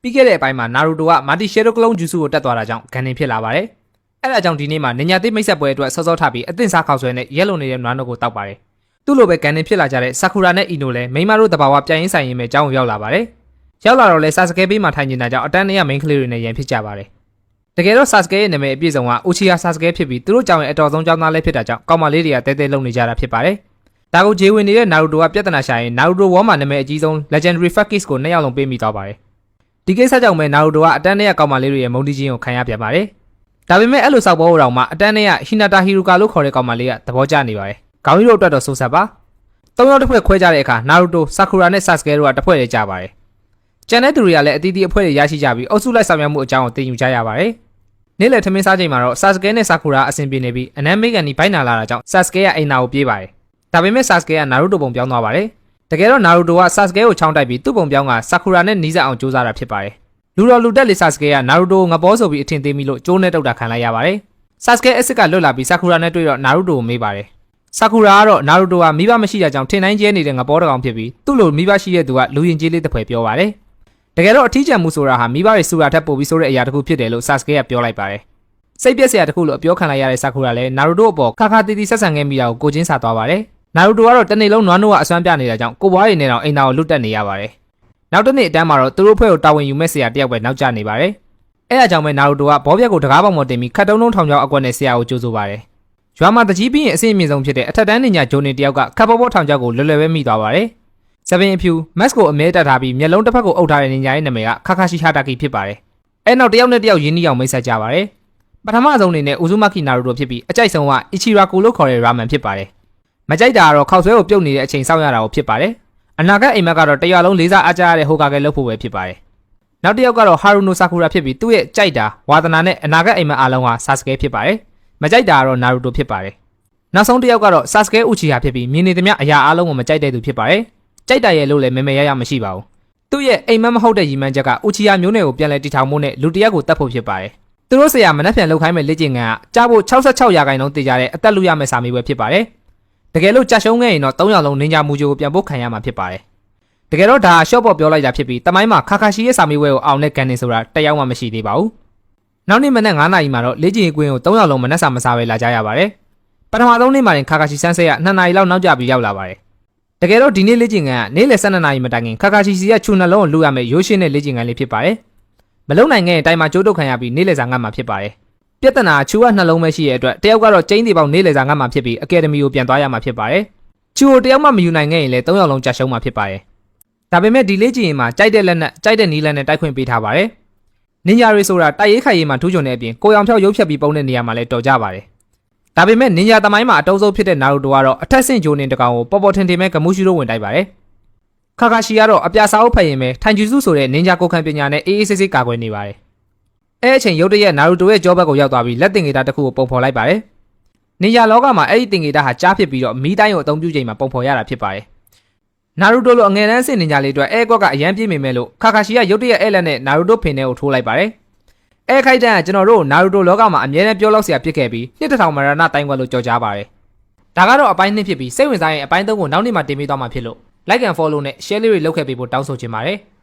ပြီးခဲ့တဲ့အပိုင်းမှာနာရူတိုကမာတီရှယ်ဒိုကလုံးဂျူဆူကိုတက်သွားတာကြောင့်ဂန်နင်ဖြစ်လာပါတယ်။အဲ့ဒါကြောင့်ဒီနေ့မှာနညာသိမိတ်ဆက်ပွဲအတွက်စောစောထပြီးအသင့်စားခေါက်ဆွဲနဲ့ရက်လုံနေတဲ့နွားနို့ကိုတောက်ပါတယ်။သူ့လိုပဲဂန်နင်ဖြစ်လာကြတဲ့ဆာကူရာနဲ့အီနိုလည်းမိမတို့တဘာဝပြိုင်ရင်းဆိုင်ရင်ပဲအကြောင်းရောက်လာပါတယ်။ရောက်လာတော့လဲဆာစကဲဘေးမှာထိုင်နေတာကြောင့်အတန်းနဲ့မိန်းကလေးတွေနဲ့ရန်ဖြစ်ကြပါတယ်။တကယ်တော့ဆာစကဲရဲ့နာမည်အပြည့်စုံကအိုချီယာဆာစကဲဖြစ်ပြီးသူတို့ကြောင့်ရဲ့အတော်ဆုံးကြောင်းသားလေးဖြစ်တာကြောင့်ကောင်မလေးတွေကတဲတဲလုံနေကြတာဖြစ်ပါတယ်။ဒါကိုဂျေဝင်နေတဲ့နာရူတိုကပြဿနာရှာရင်နာရူတိုဝေါမှာနာမည်အကြီးဆုံး Legendary Fakis ကိုနှစ်ယောက်လုံးပေးမိသွားပါတယ်။ဒီကိစ္စကြောင့်ပဲနာရူတိုကအတန်းနဲ့ကောင်မလေးတွေရဲ့မုန်းတီးခြင်းကိုခံရပြန်ပါတယ်။ဒါပေမဲ့အဲ့လိုစောက်ဘောတော်မှာအတန်းနဲ့ဟီနာတာဟီရူကာလို့ခေါ်တဲ့ကောင်မလေးကသဘောကျနေပါတယ်။ခေါင်းကြီးတို့အတွက်တော့စိုးဆက်ပါ။၃ယောက်တစ်ဖွဲ့ခွဲကြတဲ့အခါနာရူတိုဆာကူရာနဲ့ဆာစကဲတို့ကတစ်ဖွဲ့တည်းကြပါတယ်။ကျန်တဲ့သူတွေကလည်းအသီးသီးအဖွဲ့တွေရရှိကြပြီးအုပ်စုလိုက်ဆောင်ရွက်မှုအကြောင်းကိုသိယူကြရပါတယ်။နေ့လယ်ထမင်းစားချိန်မှာတော့ဆာစကဲနဲ့ဆာကူရာအဆင်ပြေနေပြီးအနမ်းမေကန်ဒီဘိုင်းနာလာတာကြောင့်ဆာစကဲကအိမ်နာကိုပြေးပါတယ်။ဒါပေမဲ့ဆာစကဲကနာရူတိုပုံပြောင်းသွားပါတယ်။တကယ်တော့နာရူတိုကဆာစကဲကိုချောင်းတိုက်ပြီးသူ့ပုံပြောင်းကဆာကူရာနဲ့နီးစပ်အောင်ကြိုးစားတာဖြစ်ပါတယ်။လူတော်လူတက်လေဆာစကဲကနာရူတိုကိုငပေါ်ဆိုပြီးအထင်သေးမိလို့ကျိုးနဲ့တုတ်တာခံလိုက်ရပါတယ်။ဆာစကဲအစ်စ်ကလွတ်လာပြီးဆာကူရာနဲ့တွေ့တော့နာရူတိုကိုမေးပါတယ်။ဆာကူရာကတော့နာရူတိုကမိဘမရှိတဲ့ကြောင့်ထင်တိုင်းကျဲနေတဲ့ငပေါ်တကောင်ဖြစ်ပြီးသူ့လိုမိဘရှိတဲ့သူကလူရင်ကြီးလေးတစ်ဖွဲပြောပါတယ်။တကယ်တော့အထီးကျန်မှုဆိုတာဟာမိဘတွေစူတာထက်ပိုပြီးဆိုတဲ့အရာတစ်ခုဖြစ်တယ်လို့ဆာစကဲကပြောလိုက်ပါတယ်။စိတ်ပြက်စရာတစ်ခုလို့အပြောခံလိုက်ရတဲ့ဆာကူရာလည်းနာရူတိုအပေါ်ခါခါတီတီဆက်ဆံခဲ့မိတာကိုကိုချင်းစာသွားပါတယ်။နာရူတိုကတော့တနေ့လုံးနွားနို့ကအစွမ်းပြနေတာကြောင့်ကိုဘွားရည်နဲ့တော့အိမ်သားကိုလွတ်တက်နေရပါတယ်။နောက်တစ်နေ့အတန်းမှာတော့သူတို့ဖွဲ့ကိုတာဝန်ယူမဲ့ဆရာတယောက်ပဲနောက်ကျနေပါတယ်။အဲဒါကြောင့်ပဲနာရူတိုကဘောပြက်ကိုတကားပေါင်ပေါ်တင်ပြီးခတ်တုံးထောင်ချောင်းအကွက်နဲ့ဆရာကိုကြိုးဆိုပါတယ်။ရွာမှာတကြီးပြီးရင်အဆင့်အမြင့်ဆုံးဖြစ်တဲ့အထက်တန်းနေညာဂျိုနေတယောက်ကခတ်ပေါ်ထောင်ချောင်းကိုလွယ်လွယ်ပဲမိသွားပါတယ်။ဆဗင်အဖြူမက်စ်ကိုအမဲတက်ထားပြီးမျက်လုံးတစ်ဖက်ကိုအုပ်ထားတဲ့နေညာရဲ့နာမည်ကခါခါရှိဟာတာကီဖြစ်ပါတယ်။အဲနောက်တယောက်နဲ့တယောက်ရင်းနှီးအောင်မိတ်ဆက်ကြပါတယ်။ပထမဆုံးအနေနဲ့ဥဇူမာကီနာရူတိုဖြစ်ပြီးအကြိုက်ဆုံးကအီချီရာကူလို့ခေါ်တဲ့ရာမန်ဖြစ်ပါတယ်။မကြိုက်တာကတော့ခောက်ဆွဲကိုပြုတ်နေတဲ့အချိန်စောင့်ရတာကိုဖြစ်ပါတယ်။အနာဂတ်အိမ်မက်ကတော့တရွာလုံးလေးစားအားကြရတဲ့ဟိုကာကဲလုပ်ဖို့ပဲဖြစ်ပါတယ်။နောက်တစ်ယောက်ကတော့ဟာရူနိုဆာကူရာဖြစ်ပြီးသူ့ရဲ့ကြိုက်တာဝါသနာနဲ့အနာဂတ်အိမ်မက်အားလုံးဟာဆာစကဲဖြစ်ပါတယ်။မကြိုက်တာကတော့နာရူတိုဖြစ်ပါတယ်။နောက်ဆုံးတစ်ယောက်ကတော့ဆာစကဲဥချီဟာဖြစ်ပြီးမြင်နေသမျှအရာအားလုံးကိုမကြိုက်တဲ့သူဖြစ်ပါတယ်။ကြိုက်တာရဲ့လို့လည်းမဲမဲရရမရှိပါဘူး။သူ့ရဲ့အိမ်မက်မဟုတ်တဲ့ရည်မှန်းချက်ကဥချီဟာမျိုးနယ်ကိုပြန်လဲတည်ထောင်မှုနဲ့လူတစ်ယောက်ကိုတတ်ဖို့ဖြစ်ပါတယ်။သူတို့ဆရာမနှက်ပြန်လှုပ်ခိုင်းမဲ့လေ့ကျင့်ခန်းကကြားဖို့66%တည်ကြတဲ့အသက်လူရမယ့်စာမေးပွဲဖြစ်ပါတယ်။တကယ်လို့ကြာရှုံးခဲ့ရင်တော့3ယောက်လုံးနင်ဂျာမူဂျိုကိုပြန်ပို့ခံရမှာဖြစ်ပါတယ်။တကယ်တော့ဒါရှော့ပေါ်ပြောလိုက်တာဖြစ်ပြီးတမိုင်းမှာခါခါရှိရဲ့စာမေးပွဲကိုအောင်တဲ့ကန်နေဆိုတာတယောက်မှမရှိသေးပါဘူး။နောက်နေ့မနက်9နာရီမှာတော့လေ့ကျင့်ရေးကွင်းကို3ယောက်လုံးမနှက်စာမစားပဲလာကြရပါတယ်။ပထမဆုံးနေ့မှာတင်ခါခါရှိဆန်းဆက်ရ2နာရီလောက်နောက်ကျပြီးရောက်လာပါတယ်။တကယ်တော့ဒီနေ့လေ့ကျင့်ခန်းကနေ့လယ်12နာရီမတိုင်ခင်ခါခါရှိစီရဲ့ချူနှလုံးကိုလူရမယ်ရိုးရှင်းတဲ့လေ့ကျင့်ခန်းလေးဖြစ်ပါတယ်။မလုံနိုင်ခဲ့ရင်တိုင်မှာကျိုးတုတ်ခံရပြီးနေ့လယ်စာငတ်မှာဖြစ်ပါတယ်။ပြဿနာချူကနှလုံးပဲရှိရဲ့အတွက်တယောက်ကတော့ကျင်းတီပေါင်းနေ့လယ်စာငတ်မှာဖြစ်ပြီးအကယ်ဒမီကိုပြန်သွားရမှာဖြစ်ပါတယ်။ချူကိုတယောက်မှမယူနိုင်ခဲ့ရင်လည်း3ယောက်လုံးကြာရှုံးမှာဖြစ်ပါတယ်။ဒါပေမဲ့ဒီလေ့ကျင့်ရေးမှာကြိုက်တဲ့လက်နဲ့ကြိုက်တဲ့နီးလက်နဲ့တိုက်ခွင့်ပေးထားပါတယ်။နင်ဂျာတွေဆိုတာတိုက်ရေးခိုက်ရေးမှာထူးချွန်တဲ့အပြင်ကိုရောင်ဖြောက်ရုပ်ဖြတ်ပြီးပုံတဲ့နေရာမှာလည်းတော်ကြပါတယ်။ဒါပေမဲ့နင်ဂျာသမိုင်းမှာအတုံးဆုံးဖြစ်တဲ့နာရူတိုကတော့အထက်ဆင့်ဂျိုနင်တကောင်ကိုပေါ်ပေါ်ထင်ထင်ပဲဂမူရှိတို့ဝင်တိုက်ပါတယ်။ခါခါရှိကတော့အပြာစာအုပ်ဖတ်ရင်ပဲထိုင်ဂျူစုဆိုတဲ့နင်ဂျာကိုခံပညာနဲ့အေးအေးဆေးဆေးကာကွယ်နေပါတယ်။အဲအချိန်ရုတ်တရက်နာရူတိုရဲ့ကြောဘက်ကိုရောက်သွားပြီးလက်တင်ဂီတာတစ်ခုကိုပုံဖော်လိုက်ပါတယ်။နင်ဂျာလောကမှာအဲ့ဒီတင်ဂီတာဟာကြားဖြစ်ပြီးတော့မီးတိုင်းကိုအသုံးပြုချိန်မှာပုံဖော်ရတာဖြစ်ပါတယ်။နာရူတိုလိုအငယ်တန်းစစ်နင်ဂျာလေးအတွက်အဲကွက်ကအရန်ပြေးမိမဲ့လို့ခါခါရှိကရုတ်တရက်အဲလက်နဲ့နာရူတိုဖင်ထဲကိုထိုးလိုက်ပါတယ်။အဲခိုက်တန်းကကျွန်တော်တို့နာရူတိုလောကမှာအမြဲတမ်းပြောလို့ဆရာဖြစ်ခဲ့ပြီး2000မရဏတိုင်းကွက်လို့ကြော်ကြားပါတယ်။ဒါကတော့အပိုင်း2ဖြစ်ပြီးစိတ်ဝင်စားရင်အပိုင်း3ကိုနောက်နေ့မှတင်ပေးသွားမှာဖြစ်လို့ like and follow နဲ့ share လေးတွေလုပ်ခဲ့ပေးဖို့တောင်းဆိုချင်ပါတယ်။